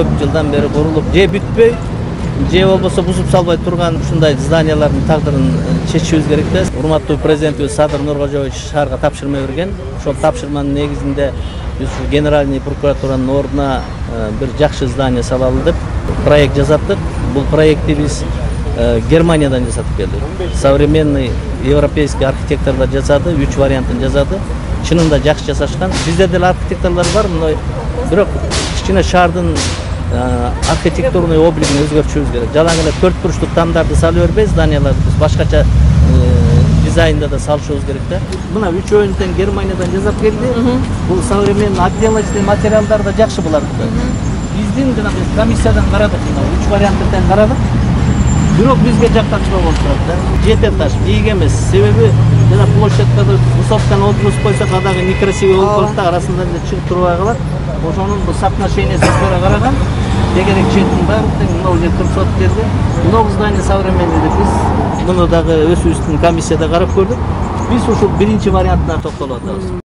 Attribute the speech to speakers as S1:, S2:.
S1: көп жылдан бeri курулуп же бүтпөй же болбосо бузуп салбай турган ушундай зданиялардын тагдырын чечишибиз керек да. Урматтуу президентибиз Садыр Нуркожоевич шаарга тапшырма берген. Ошол тапшырманын негизинде биз генеральный прокуратуранын ордуна бир жакшы здание салалы деп проект жасаттык. Бул проектти биз Германиядан жасатып келдик. Современный европейский архитекторлор жасады, 3 вариантын жасады. Чынында жакшы жасашкан. Бизде деле архитекторлор бар, бирок кичине шаардын архитектурный облигин өзгөртүшүбүз керек. Жалаң эле 4 бурчтук тамдарды салып бербей, зданияларды биз башкача дизайнда да салышыбыз керек да. Мына 3-өөнү тең Германиядан жасап келди. Бул современный отделочный материалдар да жакшы булар. Биздин жана биз комиссиядан карадык, 3 вариантты тең карадык. Бирок бизге жактачылоо болуп турат да. Жете этаж бийик эмес. Себеби жана площадька высотканы отургузуп койсок, адагы некрасивый болуп калат да, арасында эле чыгып турбай калат. Ошонун бул соотношениесине көрө караган тегерек четтин баары тең мына жерде турушат жерде. Мына здание современный деп биз муну дагы өзүбүздүн комиссияда карап көрдүк. Биз ушул биринчи вариантына токтолуп атабыз.